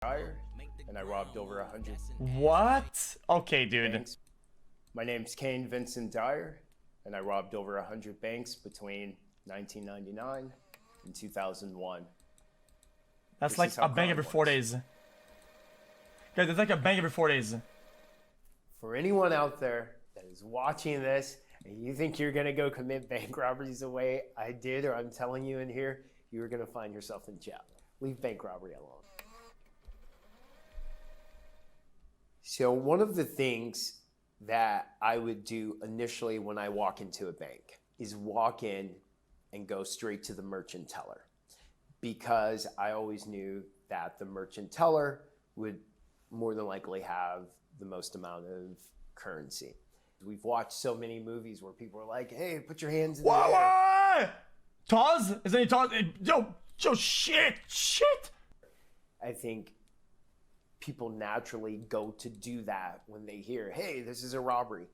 And I robbed over 100 What? Okay, dude. banks. My name's Kane Vincent Dyer, and I robbed over 100 banks between 1999 and 2001. That's This like is how a bank crime every 4 works. days. Guys, that's like a bank every 4 days. For anyone out there that is watching this and you think you're gonna go commit bank robberies the way I did, or I'm telling you in here, you're gonna find yourself in jail. Leave bank robbery alone. So one of the things that I would do initially when I walk into a bank is walk in and go straight to the merchant teller, because I always knew that the merchant teller would more than likely have the most amount of currency. We've watched so many movies where people are like, hey, put your hands in the air. Taz? Is there any Taz? Yo, shit. I think people naturally go to do that when they hear, hey, this is a robbery.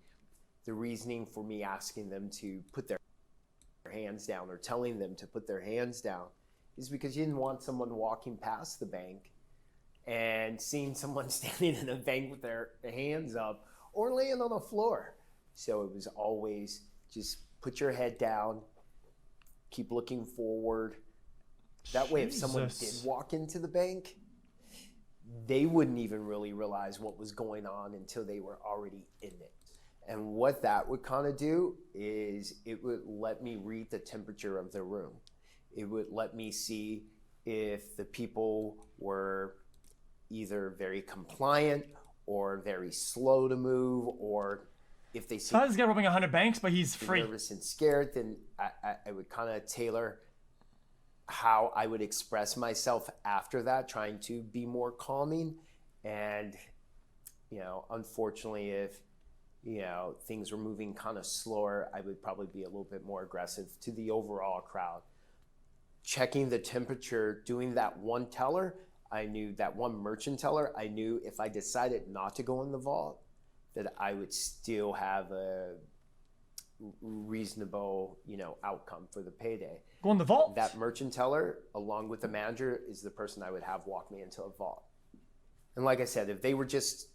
The reasoning for me asking them to put their hands down or telling them to put their hands down is because you didn't want someone walking past the bank and seeing someone standing in a bank with their hands up or laying on the floor. So it was always just put your head down, keep looking forward. That way, if someone did walk into the bank, they wouldn't even really realize what was going on until they were already in it. And what that would kind of do is it would let me read the temperature of the room. It would let me see if the people were either very compliant or very slow to move, or if they seem Taz is robbing 100 banks, but he's free. nervous and scared, then I would kind of tailor how I would express myself after that, trying to be more calming. And, unfortunately, if, things were moving kind of slower, I would probably be a little bit more aggressive to the overall crowd. Checking the temperature, doing that one teller, I knew that one merchant teller, I knew if I decided not to go in the vault, that I would still have a reasonable, outcome for the payday. Go in the vault? That merchant teller, along with the manager, is the person I would have walk me into a vault. And like I said, if they were just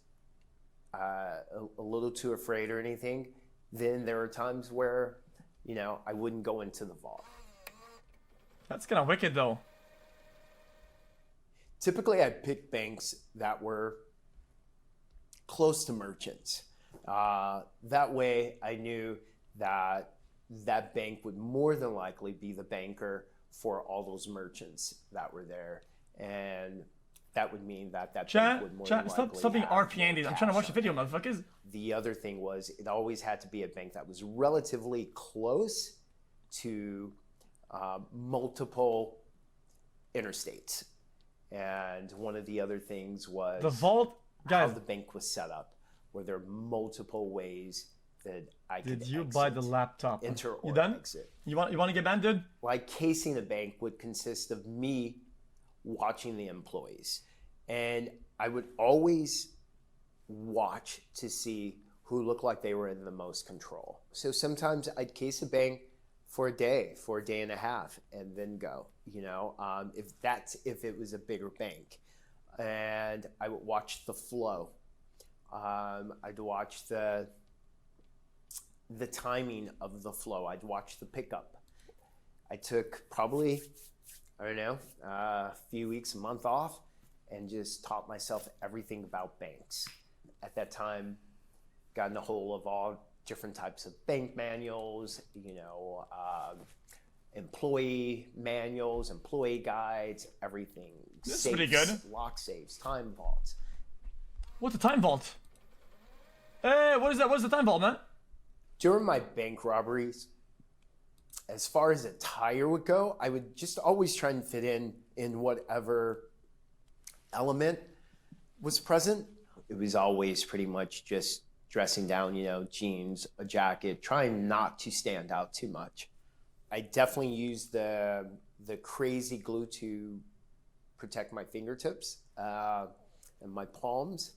a little too afraid or anything, then there are times where, I wouldn't go into the vault. That's kind of wicked, though. Typically, I'd pick banks that were close to merchants. That way, I knew that that bank would more than likely be the banker for all those merchants that were there. And that would mean that bank would more than likely stop being have RP-andy. more I'm trying to watch cash the video, on it. motherfuckers. The other thing was it always had to be a bank that was relatively close to multiple interstates. And one of the other things was The vault, how guys. the bank was set up. Were there multiple ways that I could Did you exit, buy the laptop? enter or You done? exit? You want to get banned, dude? Like casing a bank would consist of me watching the employees. And I would always watch to see who looked like they were in the most control. So sometimes I'd case a bank for a day and a half, and then go, if it was a bigger bank. And I would watch the flow. I'd watch the timing of the flow. I'd watch the pickup. I took probably, a few weeks, a month off, and just taught myself everything about banks. At that time, got in the whole of all different types of bank manuals, employee manuals, employee guides, everything. That's pretty good. Lock safes, time vaults. What's the time vault? Hey, what is that? What's the time vault, man? During my bank robberies, as far as attire would go, I would just always try and fit in whatever element was present. It was always pretty much just dressing down, jeans, a jacket, trying not to stand out too much. I definitely used the crazy glue to protect my fingertips and my palms.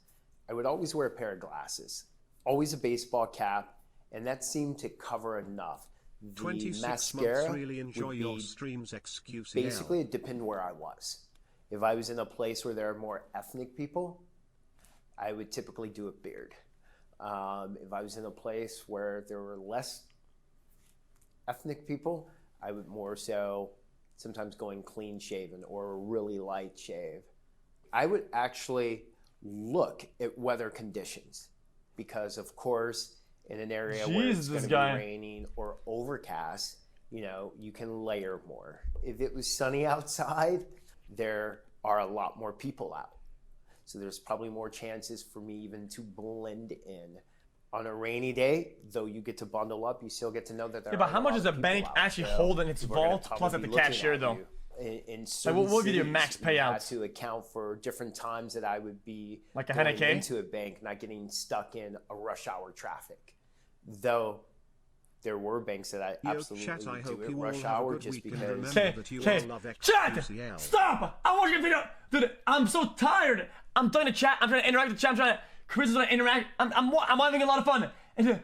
I would always wear a pair of glasses, always a baseball cap, and that seemed to cover enough. The 26 mascara months really enjoy would your be streams XQCOW. basically it depended where I was. If I was in a place where there are more ethnic people, I would typically do a beard. If I was in a place where there were less ethnic people, I would more so sometimes going clean shaven or a really light shave. I would actually look at weather conditions because, of course, in an area where it's going to be raining or overcast, you know, you can layer more. If it was sunny outside, there are a lot more people out. So there's probably more chances for me even to blend in. On a rainy day, though you get to bundle up, you still get to know that there are but how much is a people bank out. actually So hold in its people are gonna vault plus at the probably be cashier looking at though? you. In Like, certain what would be your cities, max you had payout? to account for different times that I would be Like going 100K? into a bank, not getting stuck in a rush hour traffic. Though there were banks that I absolutely chat, I would hope do at you all rush have a hour good just weekend. because. Remember that you all love Chat! XQCOW. Stop! I want you to video. Dude, I'm so tired. I'm trying to chat. I'm trying to interact with the chat. I'm trying to. Chris is trying to interact. I'm having a lot of fun. And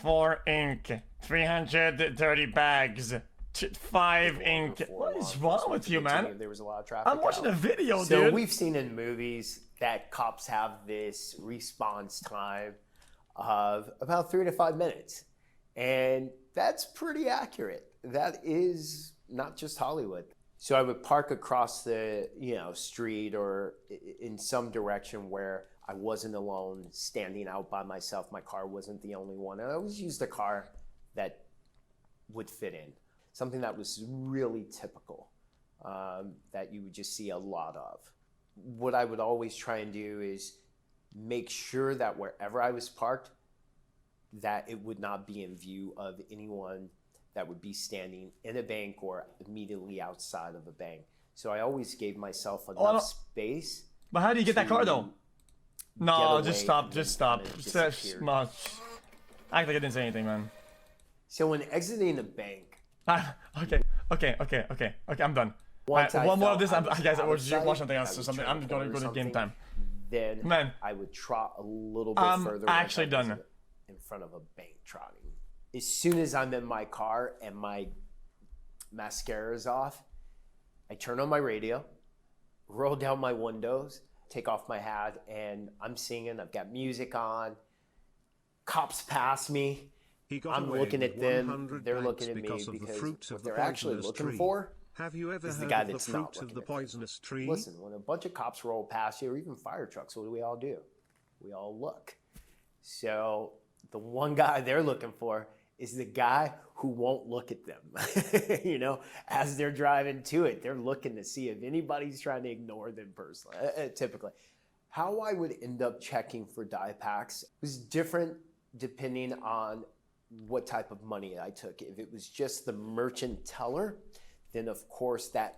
4 ink, 330 bags, 5 ink. What is wrong with you, man? There was a lot of traffic. I'm watching a video, dude. So we've seen in movies that cops have this response time of about 3 to 5 minutes. And that's pretty accurate. That is not just Hollywood. So I would park across the, street or in some direction where I wasn't alone, standing out by myself. My car wasn't the only one. And I always used a car that would fit in. Something that was really typical, that you would just see a lot of. What I would always try and do is make sure that wherever I was parked, that it would not be in view of anyone that would be standing in a bank or immediately outside of a bank. So I always gave myself enough space. But how do you get that car though? No, just stop. Kind of Just much. Act like I didn't say anything, man. So when exiting a bank. Okay, I'm done. One more of this, guys, we'll just watch something else or something. I'm gonna go to game time. Then man, I would trot a little bit further. I'm actually done. In front of a bank trotting. As soon as I'm in my car and my mascara is off, I turn on my radio, roll down my windows, take off my hat, and I'm singing. I've got music on. Cops pass me. I'm looking at them. They're looking at me because what they're actually looking for have you ever is the heard guy of the that's not fruit of looking the at them. poisonous tree? Listen, when a bunch of cops roll past you, or even fire trucks, what do we all do? We all look. So the one guy they're looking for is the guy who won't look at them. As they're driving to it, they're looking to see if anybody's trying to ignore them personally, typically. How I would end up checking for die packs was different depending on what type of money I took. If it was just the merchant teller, then of course that...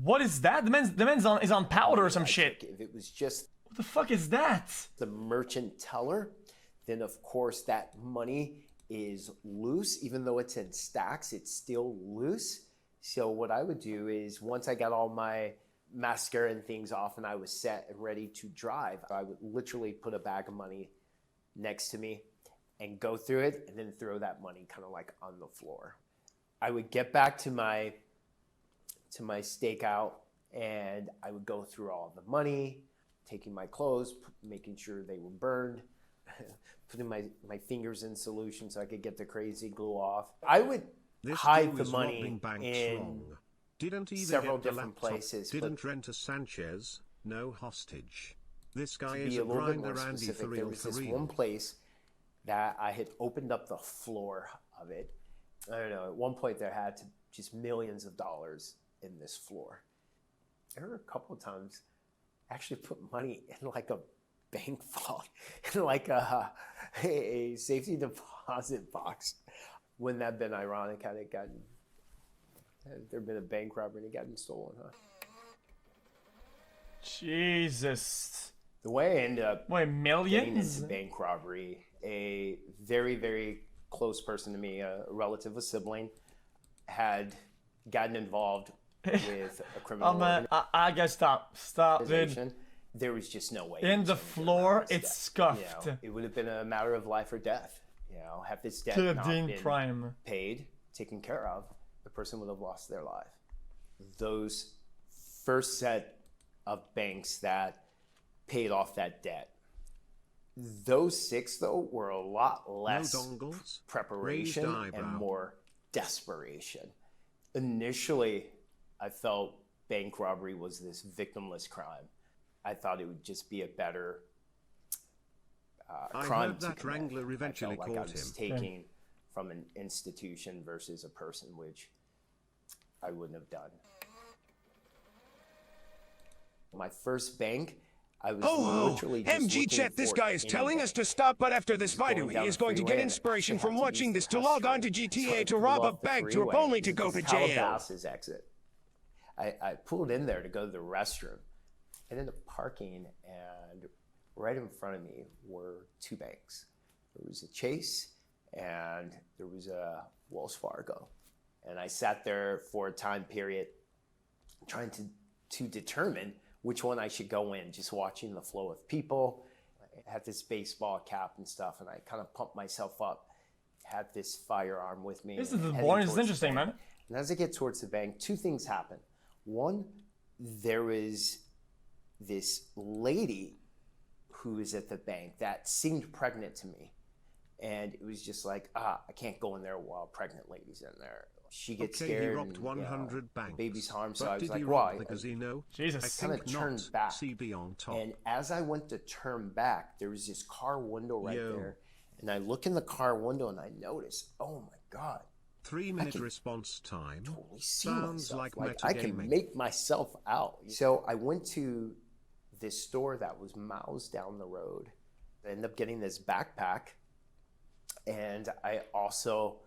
What is that? The man's is on powder or some shit. If it was just... What the fuck is that? The merchant teller, then of course that money is loose. Even though it's in stacks, it's still loose. So what I would do is once I got all my mascara and things off and I was set and ready to drive, I would literally put a bag of money next to me and go through it and then throw that money kind of like on the floor. I would get back to my stakeout and I would go through all the money, taking my clothes, making sure they were burned, putting my fingers in solution so I could get the crazy glue off. I would hide the money in several different places. Didn't rent a Sanchez, no hostage. This guy is a grinder, Andy. There was this one place that I had opened up the floor of it. I don't know, at one point there had to just millions of dollars in this floor. There were a couple of times I actually put money in like a bank vault, in like a safety deposit box. Wouldn't that have been ironic had there been a bank robbery and it gotten stolen, huh? Jesus. The way I ended up millions? getting into bank robbery, a very, very close person to me, a relative, a sibling, had gotten involved with a criminal I guess stop, dude. There was just no way. In the floor, it's scuffed. It would have been a matter of life or death. Have this debt not been paid, taken care of, the person would have lost their life. Those first set of banks that paid off that debt. Those 6, though, were a lot less dongles, preparation raised and eyebrow. more desperation. Initially, I felt bank robbery was this victimless crime. I thought it would just be a better I crime heard to that commit. Wrangler eventually I felt like I caught was him. taking from an institution versus a person, which I wouldn't have done. My first bank, I was literally just MG looking Chat, this for guy is any telling bank. us to stop, but after this Going video, he down is the going to freeway get and inspiration actually from had to watching use this the to log on to restroom. So I GTA to pulled rob a off the bank to freeway. only to It go was to Calabasas jail. exit. I pulled in there to go to the restroom. I ended up parking, and right in front of me were 2 banks. There was a Chase, and there was a Wells Fargo. And I sat there for a time period trying to determine which one I should go in, just watching the flow of people. I had this baseball cap and stuff, and I kind of pumped myself up. Had this firearm with me. This and is heading boring. This is towards the interesting, bank. man. And as I get towards the bank, 2 things happen. One, there was this lady who was at the bank that seemed pregnant to me. And it was just like, I can't go in there while a pregnant lady's in there. She gets Okay, scared. he robbed and, 100 the banks. baby's harmed. So But I was did like, he why? rob the casino? Jesus. I Kinda think turned not. back. CB on top. And as I went to turn back, there was this car window right Yo. there. And I look in the car window and I notice, oh my God, 3-minute can response time. totally see Sounds myself. like I can metagaming. make myself out. So I went to this store that was miles down the road. I ended up getting this backpack, and I also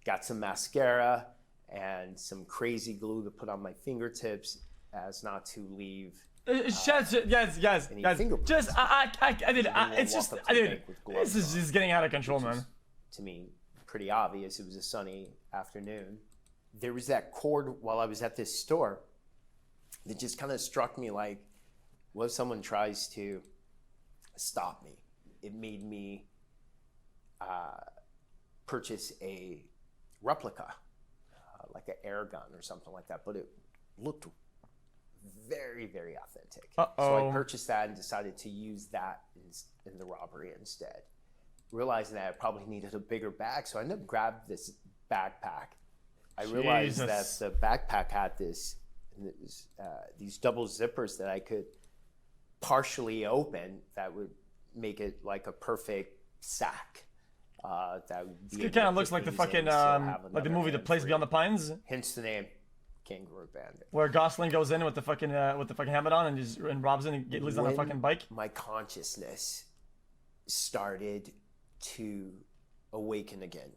got some mascara and some crazy glue to put on my fingertips as not to leave. Guys, any just fingerprints. it's just, walk up to the dude, bank with gloves this is on, just getting out of control, which is, man. to me, pretty obvious. It was a sunny afternoon. There was that cord while I was at this store that just kind of struck me like, what if someone tries to stop me? It made me purchase a replica, like an air gun or something like that, but it looked very, very authentic. So I purchased that and decided to use that in the robbery instead. Realizing that I probably needed a bigger bag, so I ended up grabbing this backpack. I realized that the backpack had these double zippers that I could partially open that would make it like a perfect sack. That would be It kind of looks like the fucking like the movie The Place Beyond the Pines, hence the name Kangaroo Bandit. where Gosling goes in with the fucking helmet on and robs in and lives on a When fucking bike. my consciousness started to awaken again.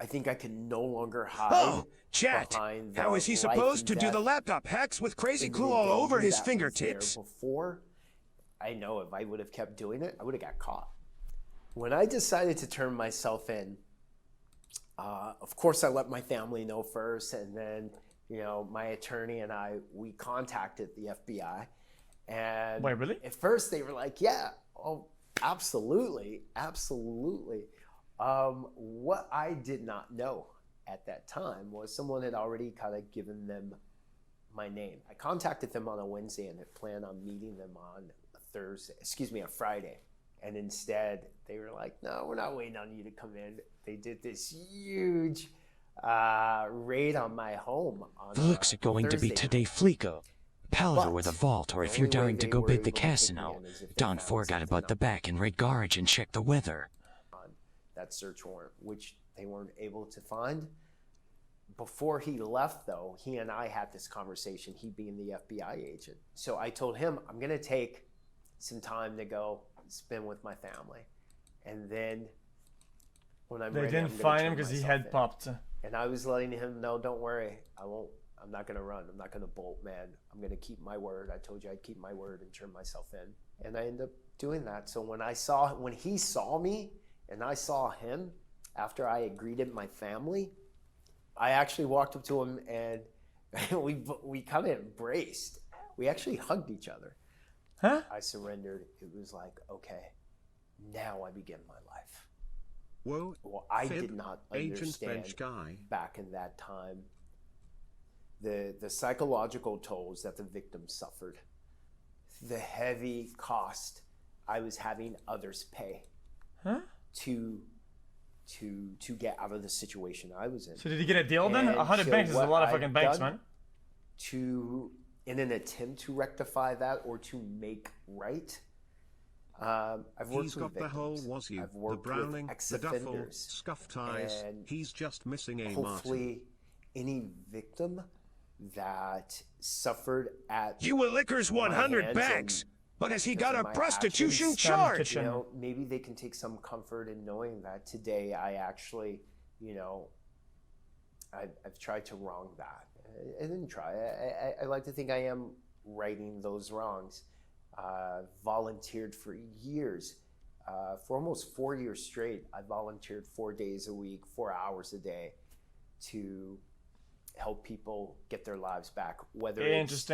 I think I can no longer hide. Oh, Chat, behind the how is he life supposed and to do death the laptop hacks with crazy and the glue all over danger his that was fingertips? there before, I know if I would have kept doing it, I would have got caught. When I decided to turn myself in, of course I let my family know first, and then my attorney and we contacted the FBI. And Wait, really? at first they were like, yeah, oh, absolutely. What I did not know at that time was someone had already kind of given them my name. I contacted them on a Wednesday and had planned on meeting them on a Friday. And instead they were like, no, we're not waiting on you to come in. They did this huge raid on my home. The looks are going to be Thursday today, night. Fleeko. Palaver But with a vault, or the if you're only way daring to they go were bid the able to take me casino, in is if they don't found forget something about the up back and raid garage and check the weather. on that search warrant, which they weren't able to find. Before he left, though, he and I had this conversation, he being the FBI agent. So I told him, I'm going to take some time to go spend with my family. And then when I'm They ready, didn't I'm gonna find him turn because he myself had in. popped. And I was letting him know, don't worry, I'm not going to run. I'm not going to bolt, man. I'm going to keep my word. I told you I'd keep my word and turn myself in. And I ended up doing that. So when he saw me and I saw him after I had greeted my family, I actually walked up to him and we kind of embraced. We actually hugged each other. Huh? I surrendered. It was like, okay, now I begin my life. Whoa, Well, I Fib, did not Agent understand Bench Guy. back in that time the psychological tolls that the victims suffered, the heavy cost I was having others pay to get out of the situation I was in. So did he get a deal then? And 100 so banks is a what lot of I've fucking banks, done man. In an attempt to rectify that or to make right, I've worked He's with got the whole victims. was you, I've the worked Browning, with the Duffel, ex-offenders, scuff ties. and He's just missing a Martin. hopefully any victim that suffered at You will liquors my 100 hands bags. and But has he because got of a my prostitution actions, charge? kitchen. you know, maybe they can take some comfort in knowing that today I actually, you know, I've tried to wrong that. I didn't try. I like to think I am righting those wrongs. Volunteered for years. For almost 4 years straight, I volunteered 4 days a week, 4 hours a day to help people get their lives back, whether it's Interesting.